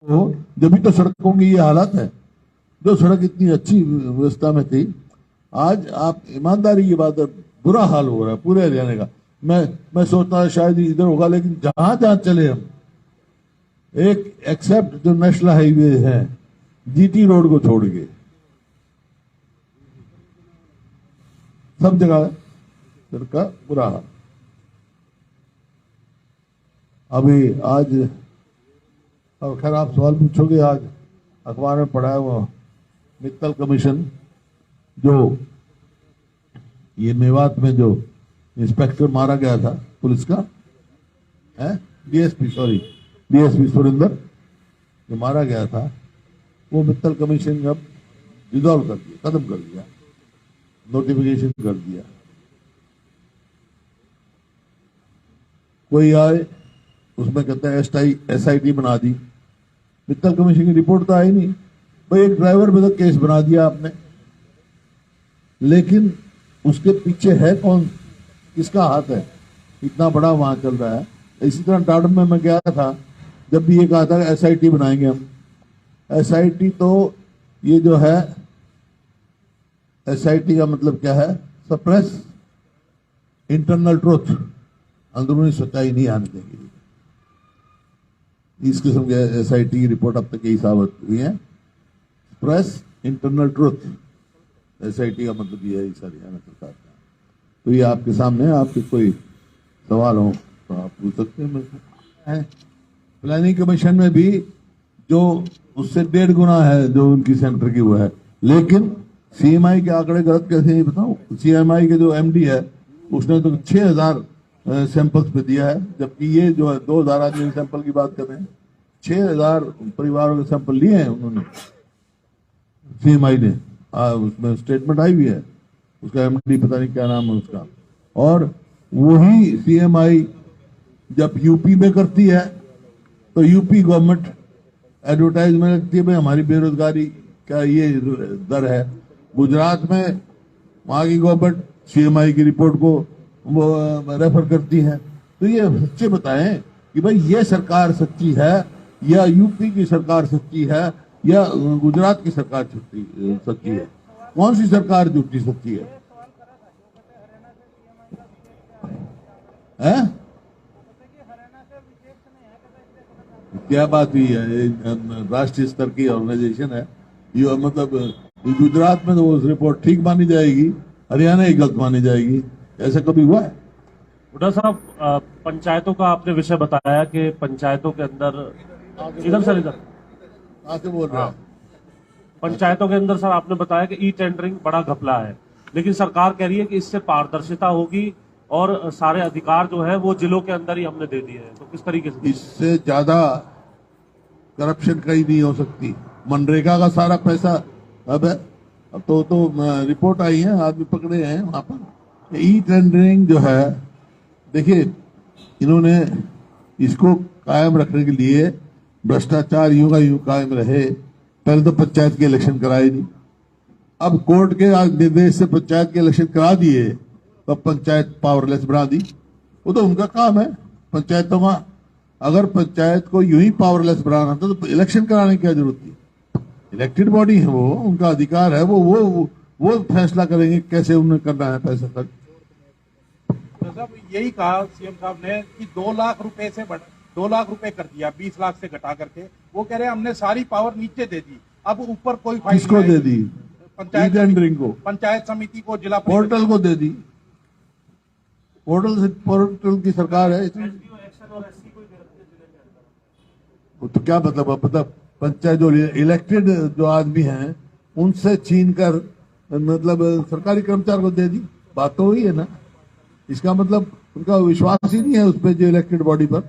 हो, जब भी तो सड़कों की ये हालत है। जो सड़क इतनी अच्छी व्यवस्था में थी, आज आप ईमानदारी की बात है, बुरा हाल हो रहा है पूरे हरियाणा का। मैं सोचता है शायद इधर होगा, लेकिन जहां जहां चले हम, एक एक्सेप्ट जो नेशनल हाईवे है, जीटी रोड को छोड़ के सब जगह सड़क का बुरा हाल। अभी आज, और खैर आप सवाल पूछोगे, आज अखबार में पढ़ा है वो मित्तल कमीशन, जो ये मेवात में जो इंस्पेक्टर मारा गया था पुलिस का, है डीएसपी सुरेंद्र, जो मारा गया था, वो मित्तल कमीशन ने अब रिजॉल्व कर दिया, खत्म कर दिया, नोटिफिकेशन कर दिया। कोई आए उसमें कहते हैं एसआईटी बना दी, मित्तल कमीशन की रिपोर्ट तो आई नहीं। भाई एक ड्राइवर पे तो केस बना दिया आपने, लेकिन उसके पीछे है कौन, किसका हाथ है, इतना बड़ा वहां चल रहा है। इसी तरह डाडम में मैं गया था, जब भी ये कहा था एसआईटी बनाएंगे हम, एसआईटी तो ये जो है, एसआईटी का मतलब क्या है, सप्रेस इंटरनल ट्रुथ, अंदरूनी सच्चाई नहीं आने देंगे। इस किस्म के एसआईटी की रिपोर्ट अब तक यही साबित हुई है, प्रेस इंटरनल ट्रुथ, एसआईटी का मतलब ये है इस हरियाणा सरकार का। तो ये आपके सामने, आपके कोई सवाल हो तो आप पूछ सकते हैं। प्लानिंग कमीशन में भी जो उससे 1.5 गुना है जो उनकी सेंटर की वो है, लेकिन सीएमआई के आंकड़े गलत कैसे नहीं बताऊं। सीएमआई के जो एमडी है उसने तो 6000 सैंपल्स पे दिया है, जबकि ये जो है 2000 आदमी सैंपल की बात कर रहे हैं। 6000 परिवारों के सैंपल लिए हैं उन्होंने, सीएमआई ने, उसमें स्टेटमेंट आई हुई है, उसका एमडी पता नहीं क्या नाम है उसका। और वही सीएमआई जब यूपी में करती है तो यूपी गवर्नमेंट एडवर्टाइजमेंट करती है, भाई हमारी बेरोजगारी का ये दर है। गुजरात में वहां की गवर्नमेंट सीएमआई की रिपोर्ट को वो रेफर करती है। तो ये सच्चे बताएं कि भाई ये सरकार सच्ची है, या यूपी की सरकार सच्ची है, या गुजरात की सरकार सच्ची है, कौन सी सरकार झूठी सच्ची है? क्या बात हुई है, राष्ट्रीय स्तर की ऑर्गेनाइजेशन है ये, मतलब गुजरात में तो वो रिपोर्ट ठीक मानी जाएगी, हरियाणा ही गलत मानी जाएगी, ऐसा कभी हुआ है? हुड्डा साहब, पंचायतों का आपने विषय बताया कि पंचायतों के अंदर, इधर सर, इधर आके बोल रहा है। पंचायतों के अंदर सर आपने बताया कि ई टेंडरिंग बड़ा घपला है, लेकिन सरकार कह रही है कि इससे पारदर्शिता होगी और सारे अधिकार जो है वो जिलों के अंदर ही हमने दे दिए हैं। तो किस तरीके से? इससे ज्यादा करप्शन कहीं नहीं हो सकती। मनरेगा का सारा पैसा अब तो रिपोर्ट आई है, आदमी पकड़े हैं वहां पर। ई टेंडरिंग जो है, देखिए इन्होंने इसको कायम रखने के लिए भ्रष्टाचार यूं का यूं कायम रहे। पहले तो पंचायत के इलेक्शन कराए नहीं, अब कोर्ट के निर्देश से पंचायत के इलेक्शन करा दिए, तो पंचायत पावरलेस बना दी। वो तो उनका काम है पंचायतों का। अगर पंचायत को यूं ही पावरलेस बनाना था तो इलेक्शन कराने की क्या जरूरत थी? इलेक्टेड बॉडी है वो, उनका अधिकार है, वो फैसला करेंगे कैसे उन्हें करना है पैसा खर्च। साहब यही कहा सीएम साहब ने कि 2 लाख रुपए से 2 लाख रुपए कर दिया, 20 लाख से घटा करके। वो कह रहे हैं हमने सारी पावर नीचे दे दी, अब ऊपर कोई फाइल किसको दे दी? पंचायत समिति को, जिला पोर्टल को दे दी। पोर्टल की सरकार है इसमें। तो क्या मतलब पंचायत जो इलेक्टेड जो आदमी हैं उनसे छीन कर मतलब सरकारी कर्मचारी को दे दी, बात तो वही है ना। इसका मतलब उनका विश्वास ही नहीं है उस पर, जो इलेक्टेड बॉडी पर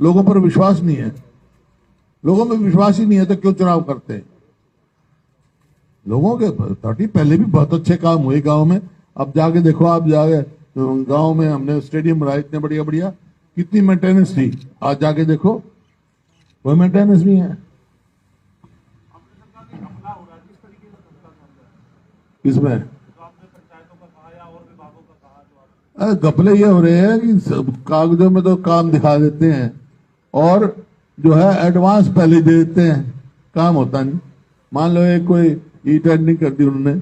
लोगों पर विश्वास नहीं है। लोगों में विश्वास ही नहीं है तो क्यों चुनाव करते हैं? लोगों के पहले भी बहुत अच्छे काम हुए गांव में। अब जाके देखो, आप जाके गांव में हमने स्टेडियम बनाए इतने बढ़िया बढ़िया, कितनी मेंटेनेंस थी, आज जाके देखो वो मेंटेनेंस नहीं है। किसमें घपले ये हो रहे हैं कि कागजों में तो काम दिखा देते हैं और जो है एडवांस पहले दे देते हैं, काम होता नहीं। मान लो एक कोई ई टेंडरिंग कर दी उन्होंने,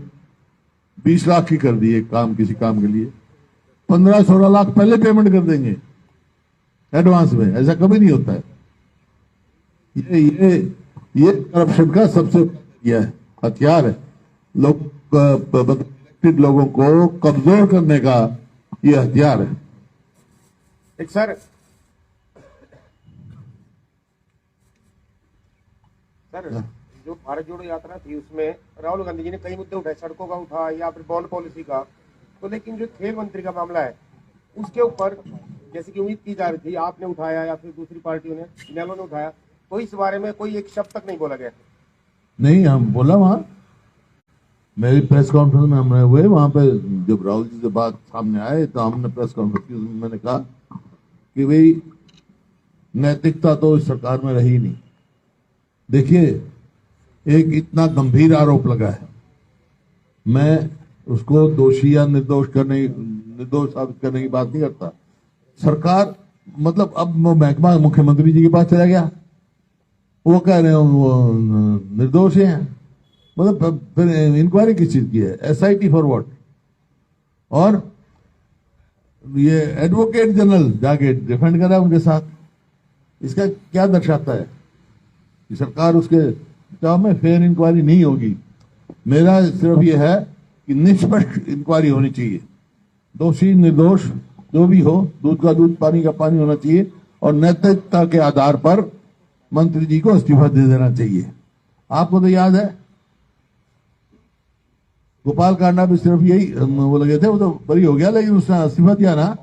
20 लाख की कर दी एक काम, किसी काम के लिए 15-16 लाख पहले पेमेंट कर देंगे एडवांस में। ऐसा कभी नहीं होता है। ये करप्शन का सबसे यह हथियार है। लोग इलेक्टेड लोगों को कमजोर करने का ये हथियार है। एक सर जो भारत जोड़ो यात्रा थी उसमें राहुल गांधी जी ने कई मुद्दे उठाए, सड़कों का उठा या फिर बॉन्ड पॉलिसी का, तो लेकिन जो खेल मंत्री का मामला है उसके ऊपर जैसे कि उम्मीद की जा रही थी, आपने उठाया या फिर दूसरी पार्टियों ने, इनेलो ने उठाया, तो इस बारे में कोई एक शब्द तक नहीं बोला गया। नहीं, हम बोला वहां मेरी प्रेस कॉन्फ्रेंस में हमने हुए, वहां पे जब राहुल जी से बात सामने आए तो हमने प्रेस कॉन्फ्रेंस में मैंने कहा कि भाई नैतिकता तो इस सरकार में रही नहीं। देखिए, एक इतना गंभीर आरोप लगा है, मैं उसको दोषी या निर्दोष साबित करने की बात नहीं करता। सरकार मतलब अब महकमा मुख्यमंत्री जी के पास चला गया, वो कह रहे हैं वो निर्दोष हैं, मतलब फिर इंक्वायरी किस चीज की है? SIT for what? और ये एडवोकेट जनरल जाके डिफेंड करा उनके साथ। इसका क्या दर्शाता है कि सरकार उसके काम में फेयर इंक्वायरी नहीं होगी। मेरा सिर्फ ये है कि निष्पक्ष इंक्वायरी होनी चाहिए, दोषी निर्दोष जो भी हो, दूध का दूध पानी का पानी होना चाहिए, और नैतिकता के आधार पर मंत्री जी को इस्तीफा दे देना चाहिए। आपको तो याद है गोपाल कांडा भी सिर्फ यही वो लगे थे, वो तो बरी हो गया, लेकिन उसने इस्तीफा दिया ना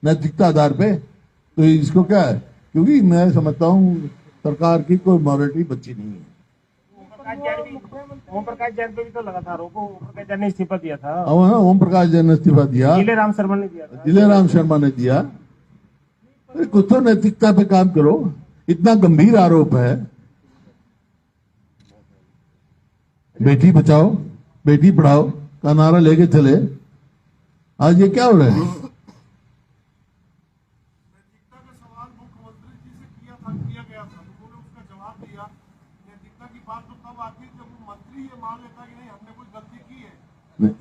नैतिकता आधार पे। तो इसको क्या है, क्योंकि मैं समझता हूँ सरकार की कोई मॉरलिटी बची नहीं है। ओम प्रकाश जैन पे भी तो लगा था आरोप, ओम प्रकाश जैन ने इस्तीफा दिया था। ओम प्रकाश जैन ने इस्तीफा दिया, जिलेराम शर्मा ने दिया था। जिलेराम शर्मा ने दिया। कुछ तो नैतिकता पे काम करो, इतना गंभीर आरोप है। बेटी बचाओ बेटी पढ़ाओ का नारा लेके चले, आज ये क्या हो रहा है?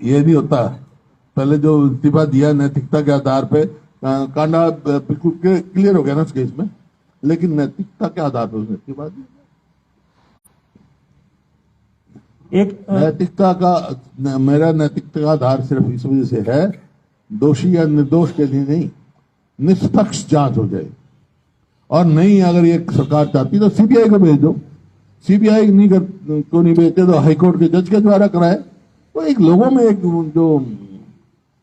ये नहीं होता। पहले जो इस्तीफा दिया नैतिकता के आधार पे, कांडा बिल्कुल क्लियर हो गया ना उस केस में, लेकिन नैतिकता के आधार पर उसने इस्तीफा दिया। नैतिकता का, मेरा नैतिकता का आधार सिर्फ इस वजह से है, दोषी या निर्दोष के लिए नहीं, निष्पक्ष जांच हो जाए। और नहीं, अगर ये सरकार चाहती तो सीबीआई को भेज दो। सीबीआई को नहीं भेजते तो हाईकोर्ट के जज के द्वारा कराए। तो एक लोगों में एक जो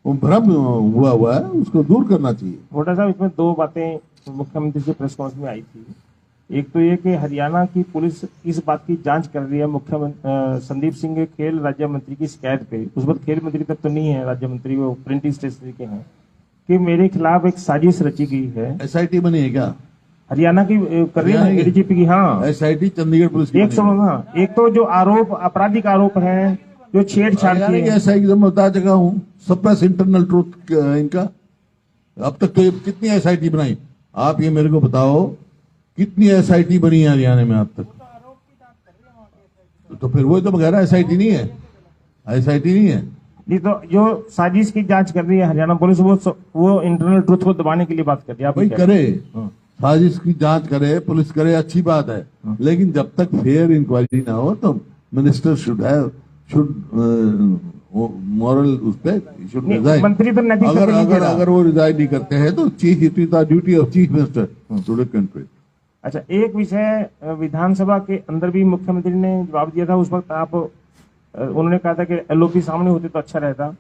भ्रम हुआ है उसको दूर करना चाहिए। वोटा साहब, इसमें दो बातें मुख्यमंत्री से प्रेस कॉन्फ्रेंस में आई थी। एक तो ये कि हरियाणा की पुलिस इस बात की जांच कर रही है मुख्यमंत्री संदीप सिंह के खेल राज्य मंत्री की शिकायत पे, उस वक्त खेल मंत्री तक तो नहीं है राज्य मंत्री, वो प्रिंटिंग स्टेशनरी के हैं, कि मेरे खिलाफ एक साजिश रची गई है। एसआईटी बनी है क्या? हरियाणा की कर रही है एडीजीपी की। हाँ, एसआईटी चंडीगढ़ पुलिस की। एक तो जो आरोप, आपराधिक आरोप है, जो छेड़छाड़ की है। एसआई की मैं बता चुका हूँ, सप्रेस इंटरनल ट्रूथ इनका। अब तक तो कितनी एसआईटी बनाई? आप ये मेरे को बताओ, कितनी एसआईटी बनी है हरियाणा में अब तक? तो फिर वो तो बगैर एसआईटी नहीं है, एसआईटी नहीं है। नहीं तो जो साजिश की जांच कर रही है हरियाणा पुलिस, वो इंटरनल ट्रूथ को दबाने के लिए बात कर रही है। भाई करे, साजिश की जांच करे, पुलिस करे, अच्छी बात है, लेकिन जब तक फेयर इंक्वायरी ना हो तो मिनिस्टर शुड मॉरल उस पे शुड रिजाइन। मंत्री तो अगर वो रिजाइन नहीं करते हैं तो duty of chief minister to country. अच्छा, एक विषय विधानसभा के अंदर भी मुख्यमंत्री ने जवाब दिया था उस वक्त, उन्होंने कहा था कि एलओपी सामने होते तो अच्छा रहता,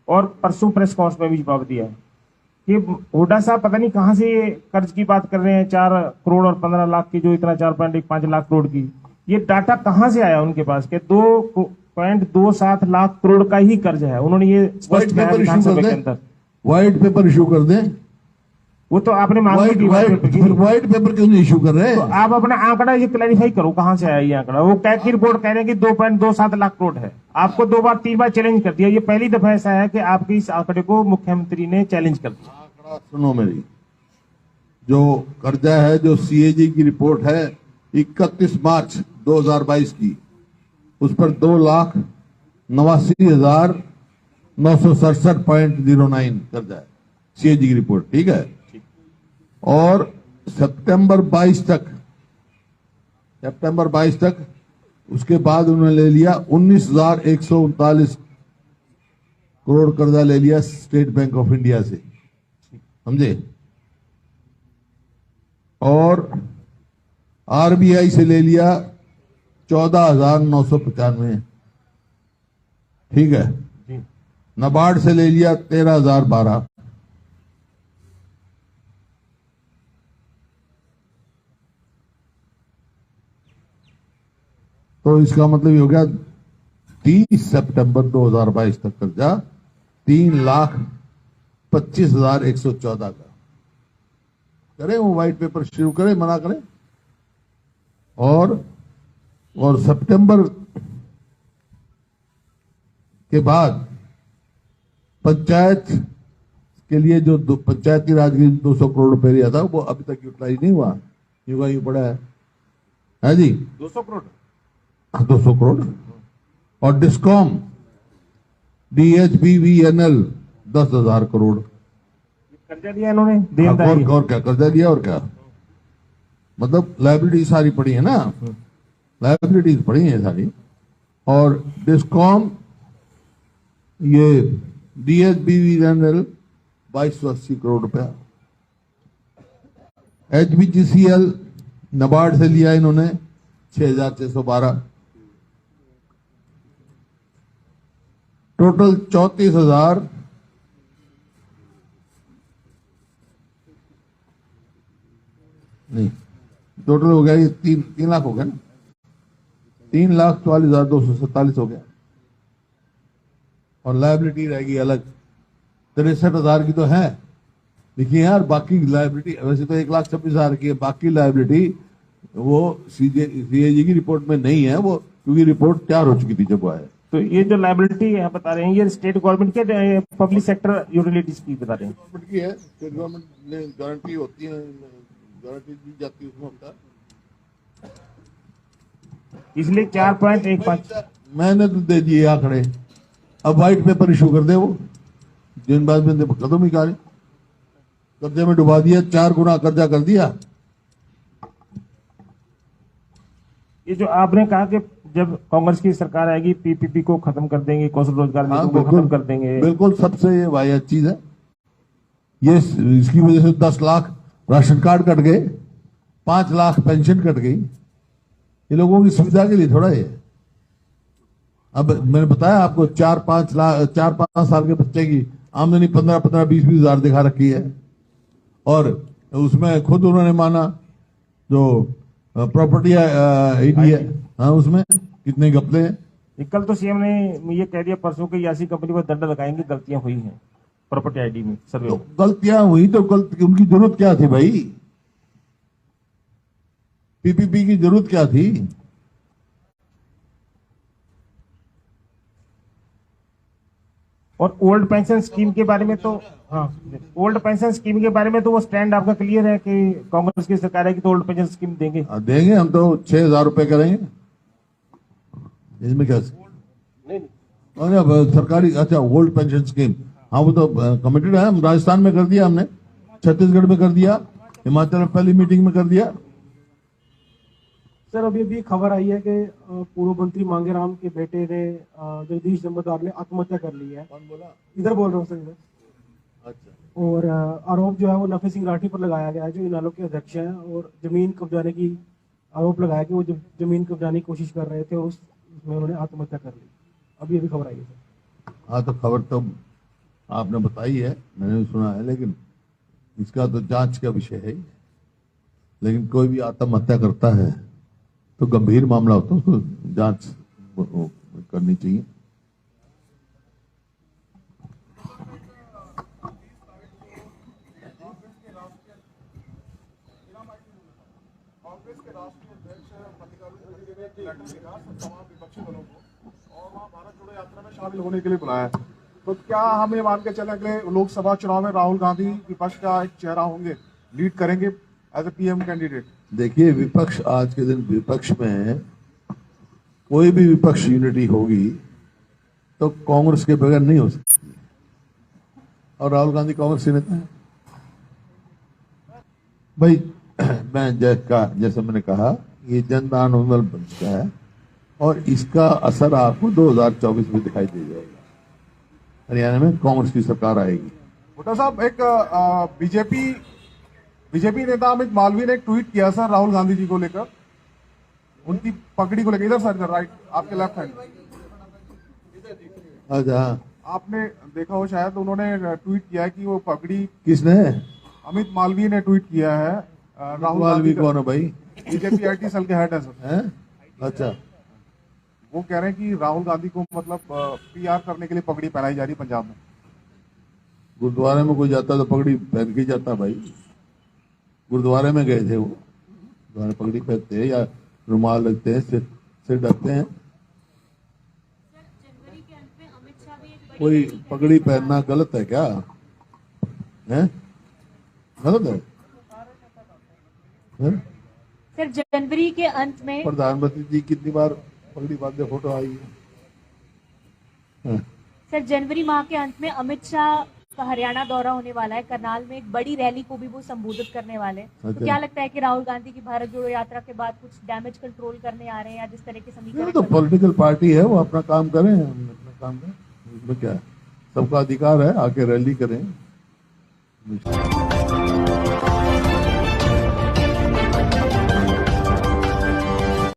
और परसों प्रेस कॉन्फ्रेंस में भी जवाब दिया है कि हुड्डा साहब पता नहीं कहां से ये कर्ज की बात कर रहे हैं, 4 करोड़ और 15 लाख की, जो इतना 4.15 लाख करोड़ की, ये डाटा कहां से आया उनके पास कि 2.27 लाख करोड़ का ही कर्ज है। उन्होंने ये व्हाइट पेपर इशू कर दें। वो तो आपने व्हाइट पेपर क्यों नहीं इशू कर रहे? तो आप अपना आंकड़ा ये क्लैरिफाई करो, कहां से आया ये आंकड़ा। वो कैग की रिपोर्ट कह रहे हैं कि 2.27 लाख करोड़ है। आपको 2 बार 3 बार चैलेंज कर दिया, ये पहली दफा ऐसा है कि आपके इस आंकड़े को मुख्यमंत्री ने चैलेंज कर दिया। आंकड़ा सुनो मेरी, जो कर्जा है, जो सीएजी की रिपोर्ट है 31 मार्च 2022 की, उस पर 2,89,967.09 कर्जा है, सीएजी की रिपोर्ट, ठीक है। और सितंबर 22 तक उसके बाद उन्होंने ले लिया 19,139 करोड़ कर्जा ले लिया स्टेट बैंक ऑफ इंडिया से, समझे। और आरबीआई से ले लिया 14,995, ठीक है। नाबार्ड से ले लिया 13,012, तो इसका मतलब ये हो गया 30 सितंबर 2022 तक कर्जा 3,25,114 का। करें वो व्हाइट पेपर शुरू करें, मना करें। और सितंबर के बाद पंचायत के लिए जो पंचायती राज की 200 करोड़ रुपए लिया था, वो अभी तक यूटिलाइज नहीं हुआ, यूं पड़ा है जी। 200 करोड़ 200 करोड़। और डिस्कॉम DHBVNL 10,000 करोड़ कर्जा दिया इन्होंने, देनदारी। और क्या कर्जा दिया, और क्या मतलब लाइबिलिटी सारी पड़ी है ना, लाइबिलिटीज पड़ी है सारी। और डिस्कॉम ये DHBVNL 2280 करोड़ रुपया। HBGCL नाबार्ड से लिया इन्होंने 6,612, टोटल 34,000 नहीं, टोटल हो गया ये 3 लाख हो गया ना, 3,44,247 हो गया। और लायबिलिटी रहेगी अलग 63,000 की तो है। देखिए यार, बाकी लायबिलिटी वैसे तो 1,26,000 की है, बाकी लायबिलिटी वो सीएजी की रिपोर्ट में नहीं है, वो क्योंकि रिपोर्ट तैयार हो चुकी थी जब वो आया। तो ये जो लायबिलिटी है बता रहे हैं, ये स्टेट गवर्नमेंट के पब्लिक सेक्टर यूटिलिटीज की बता रहे हैं। गवर्नमेंट की है, स्टेट गवर्नमेंट ने गारंटी होती है, गारंटी दी जाती है उसमें होता है। इसलिए 4.15 मैंने तो दे दिए आंकड़े, अब व्हाइट पेपर इशू कर दे वो, जिन बाद में कदम ही कार्य कर्जे में डुबा दिया, 4 गुना कर्जा कर दिया। ये जो आपने कहा कि जब कांग्रेस की सरकार आएगी पीपीपी को खत्म कर देंगे, कौशल रोजगार नीति को खत्म कर देंगे, बिल्कुल सबसे ये वाहियात चीज है ये। इसकी वजह से 10 लाख राशन कार्ड कट गए, 5 लाख पेंशन कट गई। ये लोगों की सुविधा के लिए थोड़ा है। अब मैंने बताया आपको 4-5 साल के बच्चे की आमदनी 15-20 हजार दिखा रखी है। और उसमें खुद उन्होंने माना जो प्रॉपर्टी आईडी है, हाँ, उसमें कितने घपले हैं। कल तो सीएम ने ये कह दिया परसों कि ऐसी कंपनी पर दंड लगाएंगे, गलतियां हुई हैं प्रॉपर्टी आईडी में सर्वे। तो गलतियां हुई तो उनकी जरूरत क्या थी भाई, पीपीपी की जरूरत क्या थी। और ओल्ड पेंशन स्कीम के बारे में तो, हाँ, ओल्ड पेंशन स्कीम के बारे में तो वो स्टैंड आपका क्लियर है कि कांग्रेस की सरकार है कि तो ओल्ड पेंशन स्कीम देंगे। देंगे हम तो 6,000 रुपए करेंगे, इसमें क्या सरकारी। अच्छा, ओल्ड पेंशन स्कीम, हाँ वो तो कमिटेड है। हम राजस्थान में कर दिया, हमने छत्तीसगढ़ में कर दिया, हिमाचल में पहली मीटिंग में कर दिया। सर अभी खबर आई है कि पूर्व मंत्री मांगेराम के बेटे ने जगदीश जम्मूदार ने आत्महत्या कर ली है। कौन बोला? इधर बोल रहा हूँ सर, इधर। अच्छा। और आरोप जो है वो नफे सिंह राठी पर लगाया गया है, जो इनालो के अध्यक्ष हैं, और जमीन कब्जाने की आरोप लगाया कि वो जमीन कब्जाने की कोशिश कर रहे थे और उसमें उन्होंने आत्महत्या कर ली। अभी खबर आई है सर। हाँ, तो खबर तो आपने बताई है, मैंने भी सुना है, लेकिन इसका तो जांच का विषय है। लेकिन कोई भी आत्महत्या करता है तो गंभीर मामला होता है, उसको जांच करनी चाहिए। कांग्रेस के राष्ट्रीय अध्यक्ष मल्लिकार्जुन खड़गे ने एक लेटर लिखा तमाम विपक्षी दलों को और वहां भारत जोड़ो यात्रा में शामिल होने के लिए बुलाया। तो क्या हम ये मान के चले अगले लोकसभा चुनाव में राहुल गांधी विपक्ष का एक चेहरा होंगे? लीड करेंगे एज ए पीएम कैंडिडेट? देखिए, विपक्ष आज के दिन विपक्ष में कोई भी विपक्ष यूनिटी होगी तो कांग्रेस के बगैर नहीं हो सकती। और राहुल गांधी कांग्रेस के नेता है भाई। मैं जैसे मैंने कहा, ये जन आंदोलन बन चुका है और इसका असर आपको 2024 में दिखाई दे जाएगा। हरियाणा में कांग्रेस की सरकार आएगी। भुट्टा साहब, एक बीजेपी नेता अमित मालवीय ने एक ट्वीट किया सर राहुल गांधी जी को लेकर, उनकी पगड़ी को लेकर। इधर सर, इधर राइट, आपके लेफ्ट हैंड। अच्छा, आपने देखा हो शायद, उन्होंने ट्वीट किया है कि वो पगड़ी, किसने? अमित मालवीय ने ट्वीट किया है। राहुल मालवीय गांधी कौन है भाई? बीजेपी आईटी सेल के हेड है सर। हैं? अच्छा, वो कह रहे हैं कि राहुल गांधी को मतलब पीआर करने के लिए पगड़ी पहनाई जा रही है पंजाब में। गुरुद्वारे में कोई जाता तो पगड़ी पहन के जाता भाई। गुरुद्वारे में गए थे वो, गुरुद्वारे पगड़ी पहनते हैं या रुमाल रखते हैं, सिर ढकते हैं। कोई पगड़ी पहनना गलत है क्या? है गलत है? सर, जनवरी के अंत में प्रधानमंत्री जी कितनी बार पगड़ी बांधे फोटो आई है? सर, जनवरी माह के अंत में अमित शाह का हरियाणा दौरा होने वाला है। करनाल में एक बड़ी रैली को भी वो संबोधित करने वाले हैं। अच्छा। तो क्या लगता है कि राहुल गांधी की भारत जोड़ो यात्रा के बाद कुछ डैमेज कंट्रोल करने आ रहे हैं, या जिस तरह के ये समीकरण तो पॉलिटिकल पार्टी है, वो अपना काम करें, हम अपना काम करें, इसमें क्या है? सबका अधिकार है, आके रैली करें।